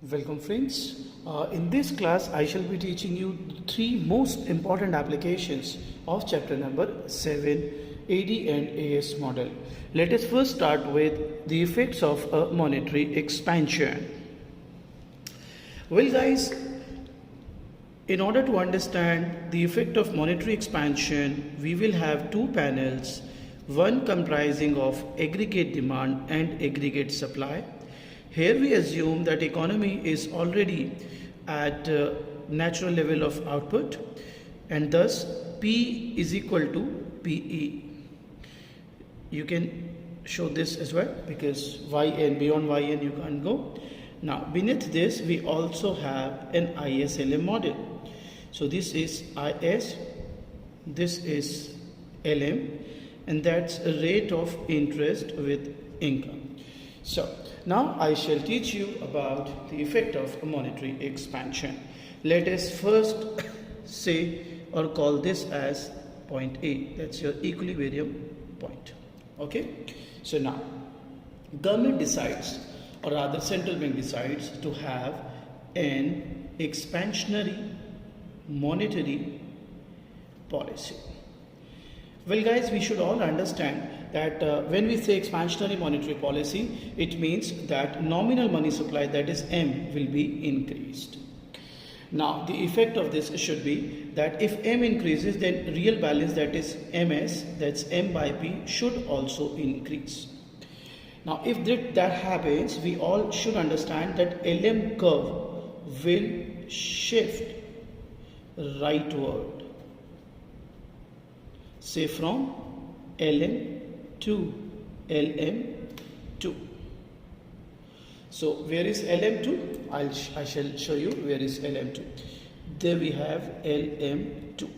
Welcome friends. In this class I shall be teaching you three most important applications of chapter number 7 AD and AS model. Let us first start with the effects of a monetary expansion. Well guys, in order to understand the effect of monetary expansion, we will have two panels, one comprising of aggregate demand and aggregate supply. Here we assume that economy is already at natural level of output and thus P is equal to PE. You can show this as well because YN, beyond YN you can't go. Now beneath this we also have an ISLM model. So this is IS, this is LM, and that's a rate of interest with income. So now I shall teach you about the effect of monetary expansion. Let us first say or call this as point A. That's your equilibrium point. Okay. So now government decides, or rather central bank decides, to have an expansionary monetary policy. Well guys, we should all understand that when we say expansionary monetary policy, it means that nominal money supply, that is M, will be increased. Now the effect of this should be that if M increases, then real balance, that is MS, that's M by P, should also increase. Now if that happens, we all should understand that LM curve will shift rightward, say from LM to LM2. So where is LM2? I shall show you where is LM2. There we have LM2.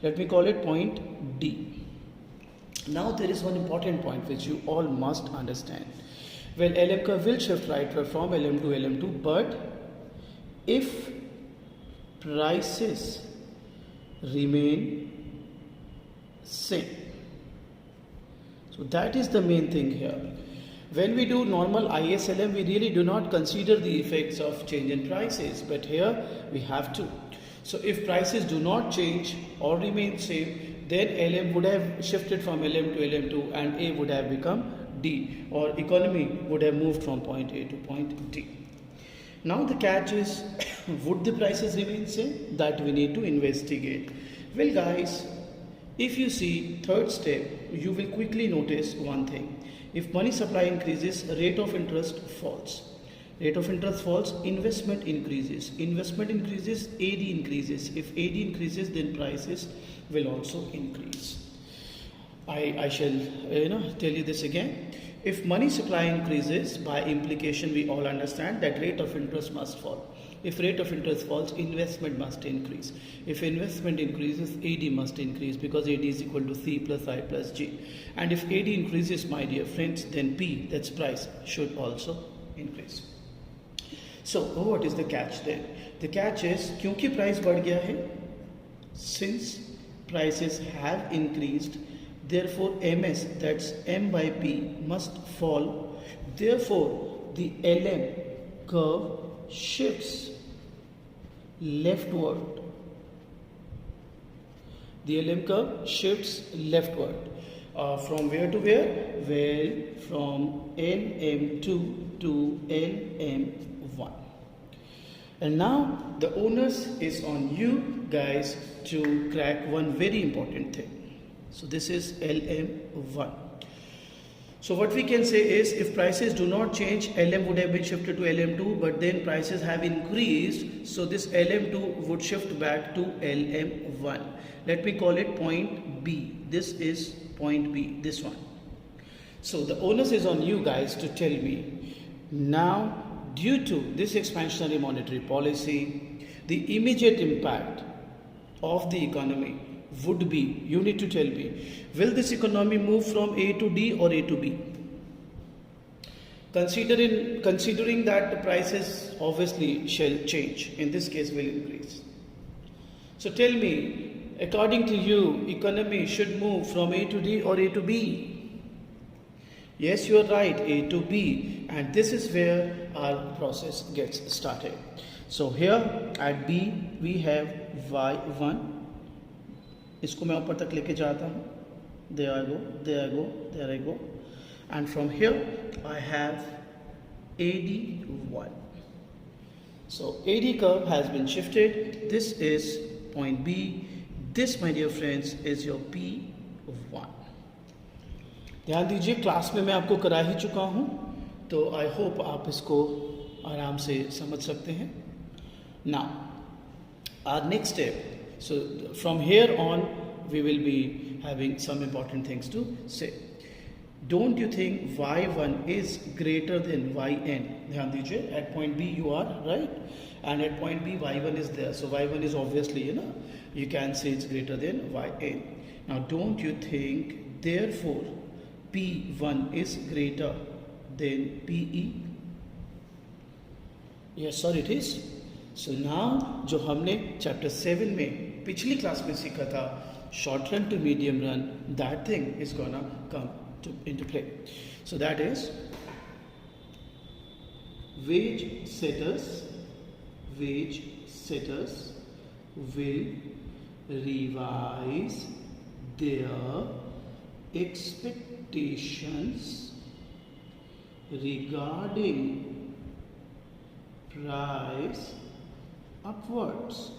Let me call it point D. Now there is one important point which you all must understand. Well, LM curve will shift rightward from LM to LM2, but if prices remain same. So that is the main thing here. When we do normal ISLM, we really do not consider the effects of change in prices, but here we have to. So if prices do not change or remain same, then LM would have shifted from LM to LM2 and A would have become D, or economy would have moved from point A to point D. Now the catch is, would the prices remain same? That we need to investigate. Well guys, if you see third step, you will quickly notice one thing. If money supply increases, rate of interest falls. Rate of interest falls, investment increases. Investment increases, AD increases. If AD increases, then prices will also increase. I shall tell you this again. If money supply increases, by implication we all understand that rate of interest must fall. If rate of interest falls, investment must increase. If investment increases, AD must increase, because AD is equal to C plus I plus G. And if AD increases, my dear friends, then P, that's price, should also increase. So what is the catch then? The catch is, क्योंकि price बढ़ गया है, since prices have increased, therefore MS, that's M by P, must fall. Therefore the LM curve shifts leftward. The LM curve shifts leftward. From where to where? Well, from LM2 to LM1. And now the onus is on you guys to crack one very important thing. So this is LM1. So what we can say is, if prices do not change, LM would have been shifted to LM2, but then prices have increased, so this LM2 would shift back to LM1. Let me call it point B. This is point B, this one. So the onus is on you guys to tell me, now due to this expansionary monetary policy, the immediate impact of the economy would be, you need to tell me, will this economy move from A to D or A to B? Considering that the prices obviously shall change, in this case will increase. So tell me, according to you, economy should move from A to D or A to B? Yes, you are right, A to B, and this is where our process gets started. So here at B we have y1. इसको मैं ऊपर तक लेके जाता हूँ. There I go, there I go, there I go, and from here I have AD1. So AD curve has been shifted. This is point B. This, my dear friends, is your P1. ध्यान दीजिए, class में मैं आपको करा ही चुका हूँ, तो I hope आप इसको आराम से समझ सकते हैं. Now our next step. So from here on we will be having some important things to say. Don't you think y1 is greater than yn? ध्यान दीजिए, at point b you are right, and at point b y1 is there, so y1 is obviously, you can say it's greater than yn. Now don't you think therefore P1 is greater than PE? Yes sir, it is. So now जो हमने chapter 7 में पिछली class में सीखा था, short run to medium run, that thing is gonna come into play. So that is wage setters will revise their expectations regarding price upwards,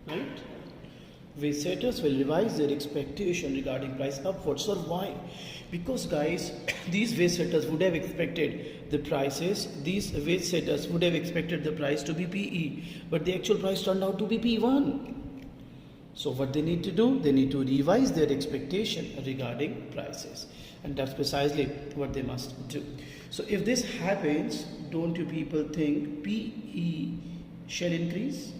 right? Wage setters will revise their expectation regarding price upwards. Sir, why? Because guys, these wage setters would have expected the prices, these wage setters would have expected the price to be PE, but the actual price turned out to be P1. So what they need to do, they need to revise their expectation regarding prices, and that's precisely what they must do. So if this happens, don't you people think PE shall increase?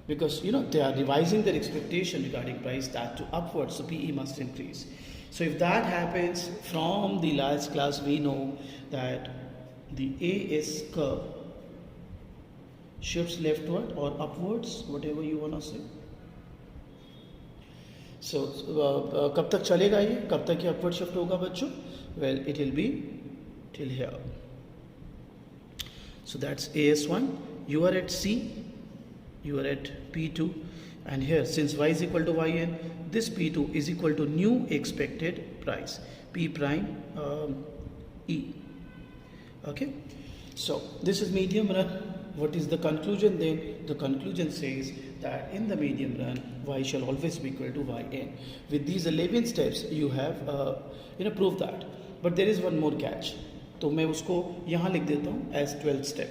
Because they are revising their expectation regarding price, that to upwards, so PE must increase. So if that happens, from the last class we know that the AS curve shifts leftward or upwards, whatever you want to say. So कब तक चलेगा ये, कब तक ये upward shift होगा बच्चों? Well, it will be till here. So that's AS1. You are at C, you are at P2, and here since y is equal to yn, this P2 is equal to new expected price, P prime E. Okay, so this is medium run. What is the conclusion then? The conclusion says that in the medium run, y shall always be equal to yn. With these 11 steps, you have proved that. But there is one more catch. तो मैं उसको यहाँ लिख देता हूँ as 12th step.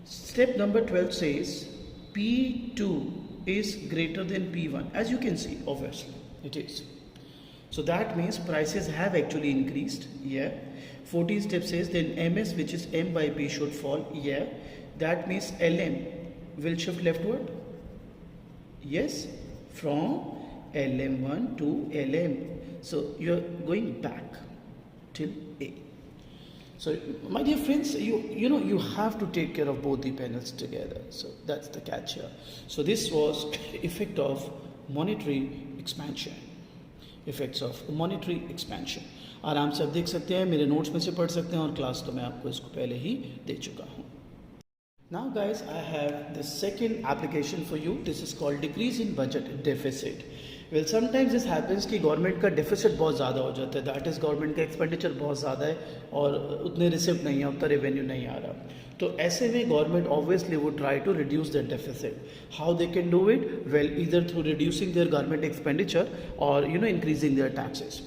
Step number 12 says P2 is greater than P1. As you can see, obviously, it is. So that means prices have actually increased. Yeah. 14th step says then MS, which is M by P, should fall. Yeah. That means LM will shift leftward. Yes. From LM1 to LM. So you're going back till A. So my dear friends, you have to take care of both the panels together. So that's the catch here. So this was effect of monetary expansion. Effects of monetary expansion. आराम से आप देख सकते हैं, मेरे notes में से पढ़ सकते हैं, और क्लास तो मैं आपको इसको पहले ही दे चुका हूँ. Now guys, I have the second application for you. This is called decrease in budget deficit. Well, sometimes this happens कि गवर्नमेंट का डेफिसिट बहुत ज़्यादा हो जाता है, दैट इज़ गवर्नमेंट का एक्सपेंडिचर बहुत ज़्यादा है और उतने रिसिप्ट नहीं है, उतना रेवेन्यू नहीं आ रहा. तो ऐसे में government obviously would try to reduce the deficit. How they can do it? Well, either through reducing their government expenditure और increasing their taxes.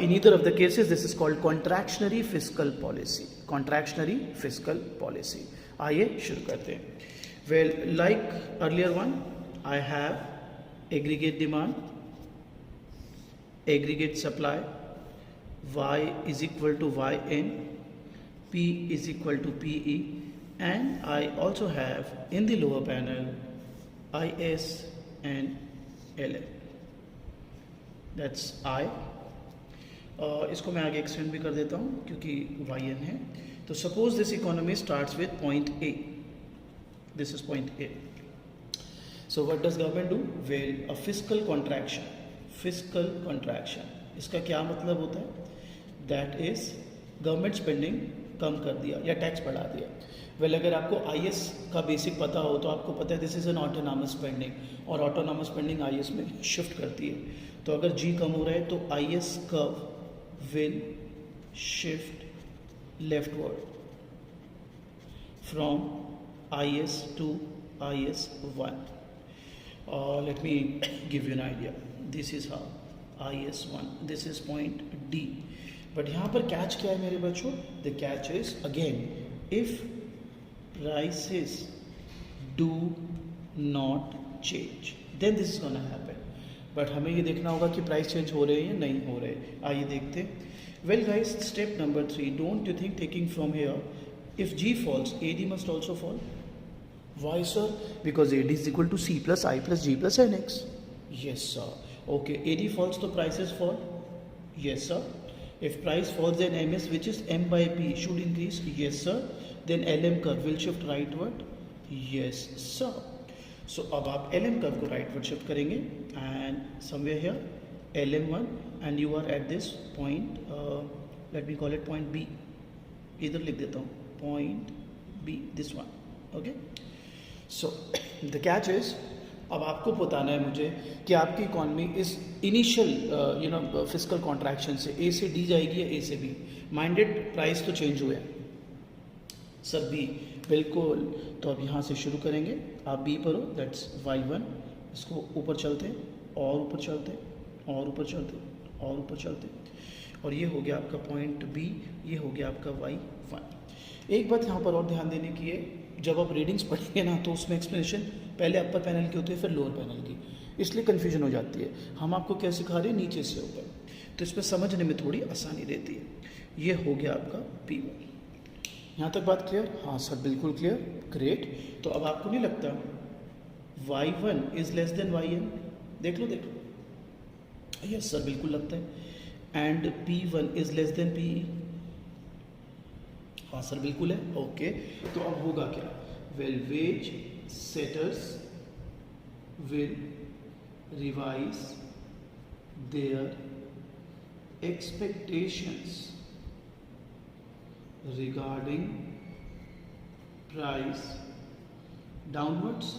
In either of the cases, this is called contractionary fiscal policy. Contractionary fiscal policy. आइए शुरू करते हैं. Well, like earlier one, I have aggregate demand, aggregate supply, y is equal to yn, p is equal to pe, and I also have in the lower panel is and ln. That's I. इसको मैं आगे extend भी कर देता हूँ क्योंकि yn है. तो suppose this economy starts with point A. This is point A. So what does government do? Well, a fiscal contraction. Fiscal contraction, इसका क्या मतलब होता है? दैट इज गवर्नमेंट स्पेंडिंग कम कर दिया या टैक्स बढ़ा दिया। वेल अगर आपको आईएस का बेसिक पता हो तो आपको पता है this is an autonomous spending, और ऑटोनॉमस स्पेंडिंग आईएस में शिफ्ट करती है। तो अगर जी कम हो रहा है तो IS curve will shift leftward from IS to IS1. Let me give you an idea. This is how IS1, this is point D. But यहाँ पर कैच क्या है मेरे बच्चों? The catch is again, if prices do not change, then this is gonna happen. But हमें ये देखना होगा कि प्राइस चेंज हो रहे हैं या नहीं हो रहे। आइए देखते हैं। Well guys, step number 3, don't you think taking from here, if G falls, AD must also fall? Why sir? Because AD is equal to C plus I plus G plus NX. Yes sir. Okay, AD falls so prices fall? Yes sir. If price falls then MS, which is M by P, should increase? Yes sir. Then LM curve will shift rightward? Yes sir. So अब आप LM curve को rightward shift करेंगे and somewhere here LM1 and you are at this point, let me call it point B. इधर लिख देता हूँ point B, this one. Okay. So the catch is, अब आपको बताना है मुझे कि आपकी इकॉनमी इस इनिशियल फिस्कल कॉन्ट्रैक्शन से ए से डी जाएगी या ए से बी। माइंडेड प्राइस तो चेंज हुए हैं सर, बी बिल्कुल। तो अब यहाँ से शुरू करेंगे, आप बी पर हो, दैट्स Y1, इसको ऊपर चलते हैं और ऊपर चलते हैं और ऊपर चलते हैं और ऊपर चलते हैं, और ये हो गया आपका पॉइंट बी, ये हो गया आपका Y1। एक बात यहाँ पर और ध्यान देने की है, जब आप रीडिंग्स पढ़ेंगे ना तो उसमें एक्सप्लेनेशन पहले अपर पैनल की होती है फिर लोअर पैनल की, इसलिए कन्फ्यूजन हो जाती है। हम आपको क्या सिखा रहे हैं, नीचे से ऊपर, तो इसमें समझने में थोड़ी आसानी रहती है। ये हो गया आपका P1। यहाँ तक बात क्लियर? हाँ सर बिल्कुल क्लियर, ग्रेट। तो अब आपको नहीं लगता Y1 is less then YN? देख लो देख लो, यस सर बिल्कुल लगता है। And P1 is less than PE? हाँ सर बिल्कुल है। ओके, तो अब होगा क्या? Well wage setters will revise their expectations regarding price downwards.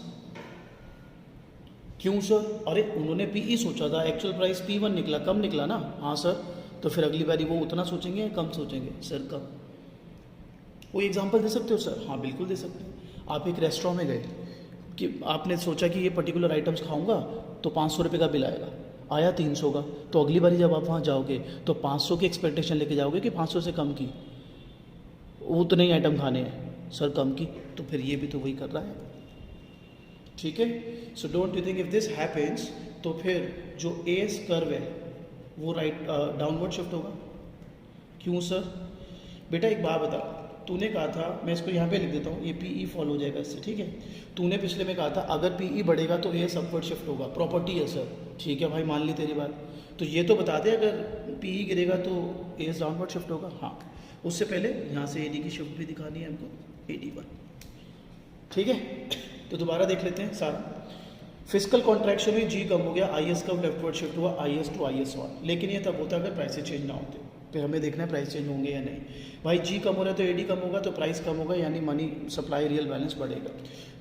क्यों सर? अरे उन्होंने PE सोचा था, एक्चुअल प्राइस P1 निकला, कम निकला ना। हाँ सर, तो फिर अगली बारी वो उतना सोचेंगे या कम सोचेंगे? सर कम। कोई एग्जांपल दे सकते हो सर? हाँ बिल्कुल दे सकते हो। आप एक रेस्टोरेंट में गए कि आपने सोचा कि ये पर्टिकुलर आइटम्स खाऊंगा तो 500 रुपये का बिल आएगा, आया 300 का। तो अगली बारी जब आप वहाँ जाओगे तो 500 की एक्सपेक्टेशन लेके जाओगे कि 500 से कम की, उतने ही आइटम खाने हैं सर, कम की। तो फिर ये भी तो वही कर रहा है, ठीक है। सो don't you think if this happens तो फिर जो एस कर्व है वो राइट डाउनवर्ड शिफ्ट होगा? क्यों सर? बेटा एक बात बता, तूने कहा था, मैं इसको यहाँ पे लिख देता हूँ, ये PE फॉल हो जाएगा इससे, ठीक है। तूने पिछले में कहा था अगर PE बढ़ेगा तो एस अपवर्ड शिफ्ट होगा, प्रॉपर्टी है सर। ठीक है भाई, मान ली तेरी बात। तो ये तो बता दे अगर PE गिरेगा तो एस डाउनवर्ड शिफ्ट होगा। हाँ, उससे पहले यहाँ से AD की शिफ्ट भी दिखानी है हमको, AD1, ठीक है। तो दोबारा देख लेते हैं सारा। फिस्कल कॉन्ट्रैक्शन में G कम हो गया, IS कब लेफ्टवर्ड शिफ्ट हुआ, IS टू IS1। लेकिन ये तब होता है अगर प्राइसेस चेंज ना होते, फिर हमें देखना है प्राइस चेंज होंगे या नहीं। भाई G कम हो रहा है तो AD कम होगा, तो प्राइस कम होगा, यानी मनी सप्लाई रियल बैलेंस बढ़ेगा।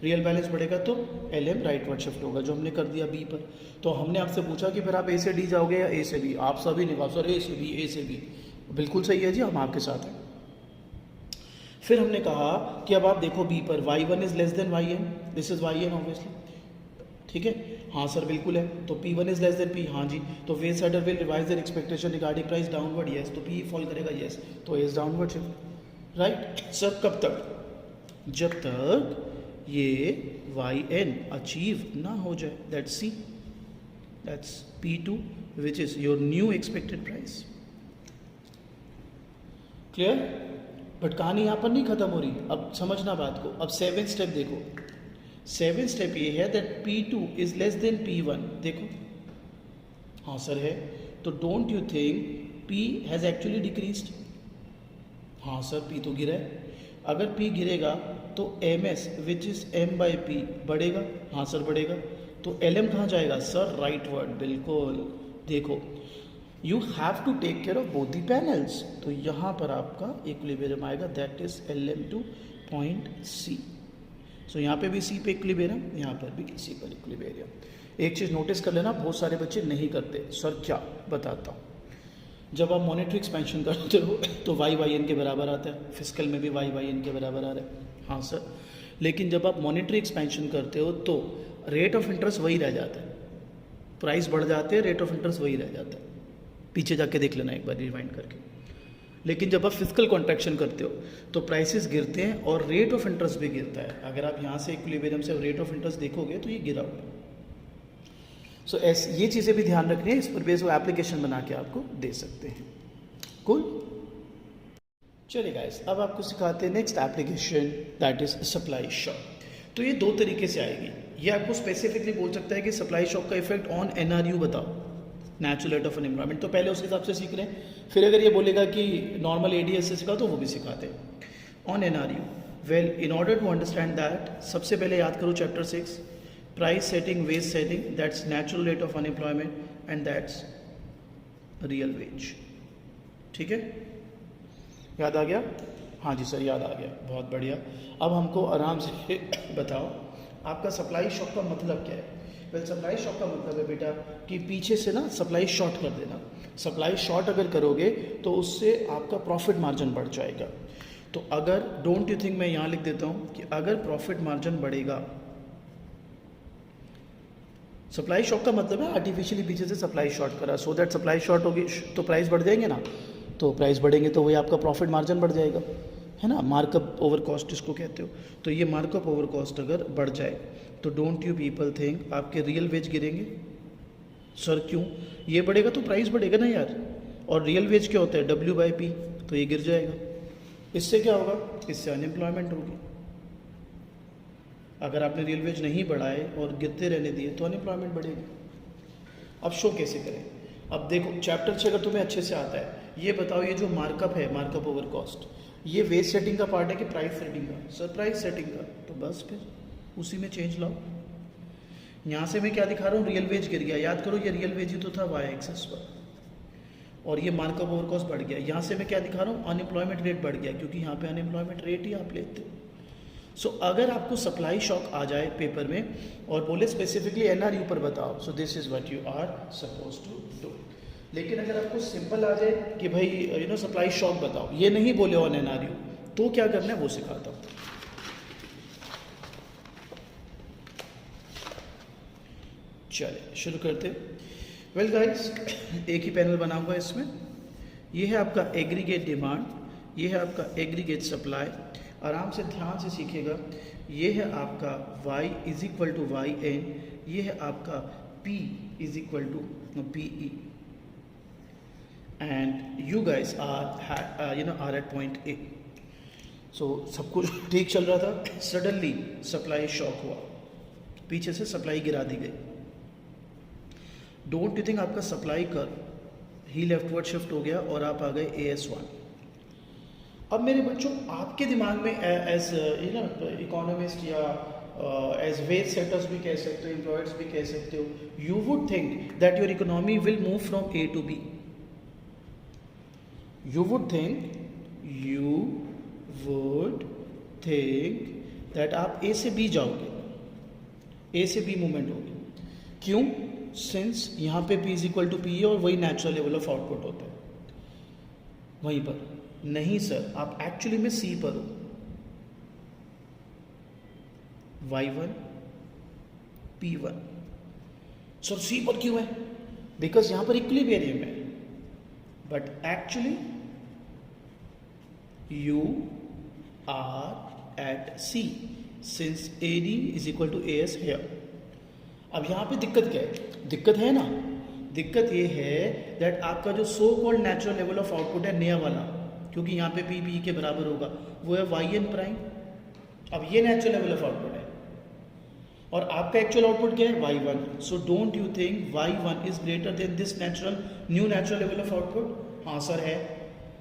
रियल बैलेंस बढ़ेगा तो LM राइटवर्ड शिफ्ट होगा, जो हमने कर दिया B पर। तो हमने आपसे पूछा कि फिर आप A से D जाओगे या A से B? आप सभी ने कहा सर A से B, A से B। बिल्कुल सही है जी, हम आपके साथ हैं। फिर हमने कहा कि अब आप देखो B पर, Y1 is less then YN, this is YN obviously, ठीक है। हाँ सर बिल्कुल है। तो P1 is less then P, हाँ जी। तो wage setter will revise their expectation regarding price downward, yes. तो PE फॉल करेगा, यस। तो AS downward shift, right sir. कब तक? जब तक ये YN अचीव ना हो जाए, that's C, that's P2 which is your new expected price. Clear? But कहानी यहाँ पर नहीं खत्म हो रही, अब समझना बात को। अब 7th स्टेप देखो, 7th स्टेप ये है that P2 is less then P1। देखो, हाँ सर है। तो don't you think P has actually decreased? हाँ सर, P तो गिरा है। अगर P गिरेगा तो MS which is M by P बढ़ेगा? हाँ सर बढ़ेगा। तो LM कहाँ जाएगा सर? राइटवर्ड, बिल्कुल। देखो, you have to take care of both the panels. तो यहाँ पर आपका इक्विलिब्रियम आएगा, that is LM2 point C। So यहाँ पे भी C पे इक्विलिब्रियम, यहाँ पर भी C पर इक्विलिब्रियम। एक चीज़ नोटिस कर लेना, बहुत सारे बच्चे नहीं करते। सर क्या, बताता हूँ। जब आप मॉनेटरी एक्सपेंशन करते हो तो YYN के बराबर आता है, फिजिकल में भी YYN के बराबर आ रहा है। हाँ सर, लेकिन जब आप मॉनेटरी एक्सपेंशन करते हो तो रेट ऑफ इंटरेस्ट वही रह जाता है, प्राइस बढ़ जाते हैं, रेट ऑफ इंटरेस्ट वही रह जाता है। पीछे जाके देख लेना एक बार रिवाइंड करके। लेकिन जब आप फिजिकल कॉन्ट्रैक्शन करते हो तो प्राइसेस गिरते हैं और रेट ऑफ इंटरेस्ट भी गिरता है। अगर आप यहाँ से इक्विलिब्रियम से रेट ऑफ इंटरेस्ट देखोगे तो ये गिरा हुआ। सो ये चीज़ें भी ध्यान रखनी है, इस पर बेस वो एप्लीकेशन बना के आपको दे सकते हैं। कूल, चलिए गाइस, अब आपको सिखाते हैं next application, that is supply shock. तो ये दो तरीके से आएगी। ये आपको स्पेसिफिकली बोल सकता है कि सप्लाई शॉक का इफेक्ट ऑन NRU बताओ, नेचुरल रेट ऑफ अनएम्प्लॉयमेंट। तो पहले उसके हिसाब से सीख रहे हैं, फिर अगर ये बोलेगा कि नॉर्मल ADS से सिखा तो वो भी सिखाते हैं। On NRU, well in order to understand that, सबसे पहले याद करो chapter 6, price setting, wage setting, that's natural rate of unemployment and that's real wage. ठीक है, याद आ गया? हाँ जी सर, याद आ गया, बहुत बढ़िया। अब हमको आराम से बताओ आपका सप्लाई शॉक का मतलब क्या है। वेल सप्लाई शॉक का मतलब है बेटा कि पीछे से ना सप्लाई शॉर्ट कर देना। सप्लाई शॉर्ट अगर करोगे तो उससे आपका प्रॉफिट मार्जिन बढ़ जाएगा। तो अगर, डोंट यू थिंक, मैं यहाँ लिख देता हूँ कि अगर प्रॉफिट मार्जिन बढ़ेगा, सप्लाई शॉक का मतलब है आर्टिफिशियली पीछे से सप्लाई शॉर्ट करा, सो दैट सप्लाई शॉर्ट होगी तो प्राइस बढ़ जाएंगे ना, तो प्राइस बढ़ेंगे तो वही आपका प्रॉफिट मार्जिन बढ़ जाएगा, है ना। मार्कअप ओवर कॉस्ट इसको कहते हो। तो ये मार्कअप ओवर कॉस्ट अगर बढ़ जाए तो डोंट यू पीपल थिंक आपके रियल वेज गिरेंगे। सर क्यों? ये बढ़ेगा तो प्राइस बढ़ेगा ना यार, और रियल वेज क्या होता है, W/P, तो ये गिर जाएगा। इससे क्या होगा, इससे अनएम्प्लॉयमेंट होगी। अगर आपने रियल वेज नहीं बढ़ाए और गिरते रहने दिए तो अनएम्प्लॉयमेंट बढ़ेगी। अब शो कैसे करें? अब देखो चैप्टर 6 अगर तुम्हें अच्छे से आता है, ये बताओ ये जो मार्कअप है, मार्कअप ओवर कॉस्ट, ये वेज सेटिंग का पार्ट है कि प्राइस सेटिंग का? सर प्राइस सेटिंग का, तो बस फिर उसी में चेंज लाओ। यहाँ से मैं क्या दिखा रहा हूँ, रियल वेज गिर गया, याद करो ये रियल वेज ही तो था Y एक्सेस पर, और ये मार्कअप ओवर कॉस्ट बढ़ गया। यहाँ से मैं क्या दिखा रहा हूँ, अनएम्प्लॉयमेंट रेट बढ़ गया, क्योंकि यहाँ पे अनएम्प्लॉयमेंट रेट ही आप लेते हो। सो अगर आपको सप्लाई शॉक आ जाए पेपर में और बोले स्पेसिफिकली NRU पर बताओ, so this is what you are suppose to do. लेकिन अगर आपको सिंपल आ जाए कि भाई सप्लाई शॉक बताओ, ये नहीं बोले ऑन NRU, तो क्या करना है वो सिखाता हूँ। चलिए शुरू करते। वेल गाइस, एक ही पैनल बना हुआ है इसमें। ये है आपका एग्रीगेट डिमांड, ये है आपका एग्रीगेट सप्लाई। आराम से ध्यान से सीखिएगा। ये है आपका y is equal to YN, ये है आपका P is equal to PE, and you guys are at point A। So सब कुछ ठीक चल रहा था, सडनली सप्लाई शॉक हुआ, पीछे से सप्लाई गिरा दी गई। डोंट यू थिंक आपका सप्लाई कर्व ही लेफ्टवर्ड शिफ्ट हो गया और आप आ गए AS1। अब मेरे बच्चों, आपके दिमाग में एज इकोनॉमिस्ट या एज वेज सेटर्स भी कह सकते हो, एम्प्लॉयर्स भी कह सकते हो, you would think that your economy will move from A to B। You would think that आप A से B जाओगे, A से B मूवमेंट होगी। क्यों? सिंस यहाँ पे P is equal to PE और वही नेचुरल लेवल ऑफ आउटपुट होता है वहीं पर। नहीं सर, आप एक्चुअली में C पर हो, Y1 P1। सर C पर क्यों है? बिकॉज यहाँ पर इक्विलिब्रियम है, but actually you are at C since AD is equal to AS here। अब यहाँ पे दिक्कत क्या है? दिक्कत है ना, दिक्कत ये है दैट आपका जो so called natural level of output है नया वाला, क्योंकि यहाँ पे PE के बराबर होगा, वो है YN प्राइम। अब ये नेचुरल लेवल ऑफ आउटपुट है और आपका एक्चुअल आउटपुट क्या है? Y1। So don't you think Y1 is greater than this new natural level of output? हाँ सर है।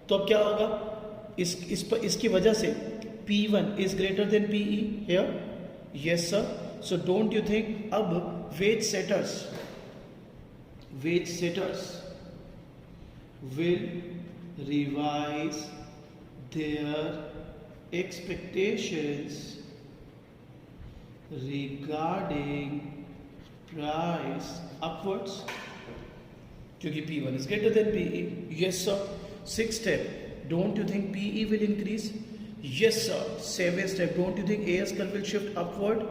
तो अब क्या होगा? इसकी वजह से P1 is greater than PE here? Yes sir. So don't you think अब wage setters wage setters will revise their expectations regarding price upwards, क्योंकि P1 is greater than PE. Yes sir. 6th step, don't you think PE will increase? Yes sir. 7th step, don't you think AS curve will shift upward?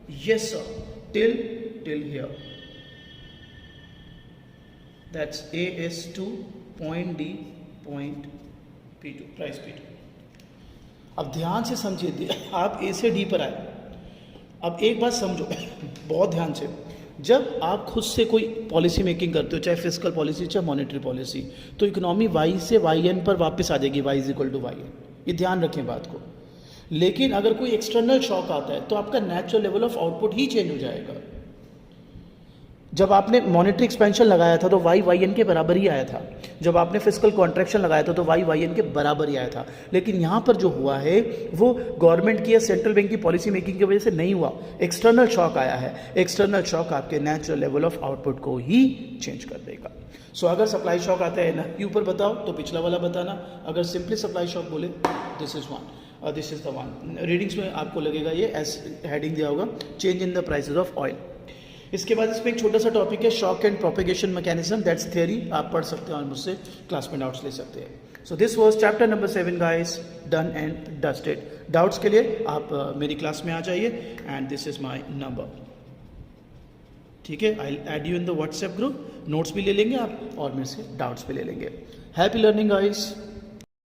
Yes sir. Till here. That's AS2 point D point P2, price P2. अब ध्यान से समझिए, आप A से D पर आए. अब एक बात समझो बहुत ध्यान से, जब आप खुद से कोई पॉलिसी मेकिंग करते हो, चाहे फिस्कल पॉलिसी चाहे मॉनेटरी पॉलिसी, तो इकोनॉमी वाई से वाई एन पर वापस आ जाएगी, Y is equal to Y N. ये ध्यान रखें बात को. लेकिन अगर कोई एक्सटर्नल शॉक आता है तो आपका natural level of output he change हो जाएगा. जब आपने मॉनेटरी एक्सपेंशन लगाया था तो वाई वाई एन के बराबर ही आया था. जब आपने फिस्कल कॉन्ट्रैक्शन लगाया था तो वाई वाई एन के बराबर ही आया था. लेकिन यहाँ पर जो हुआ है वो गवर्नमेंट की या सेंट्रल बैंक की पॉलिसी मेकिंग की वजह से नहीं हुआ, एक्सटर्नल शॉक आया है. एक्सटर्नल शॉक आपके नेचुरल लेवल ऑफ आउटपुट को ही चेंज कर देगा. सो अगर सप्लाई शॉक आता है ना के ऊपर बताओ तो पिछला वाला बताना. अगर सिंपली सप्लाई शॉक बोले this is one, this is the one. Readings में आपको लगेगा ये एस हेडिंग दिया होगा, change in the prices of oil. इसके बाद इसमें एक छोटा सा टॉपिक है shock and propagation mechanism. That's theory, आप पढ़ सकते हैं और मुझसे क्लास में डाउट्स ले सकते हैं. So this was chapter number 7 guys, done and dusted. Doubts के लिए आप मेरी क्लास में आ जाइए and this is my number. ठीक है, I add you in the WhatsApp group. Notes भी ले लेंगे आप और मेरे से डाउट्स भी ले लेंगे. Happy learning guys.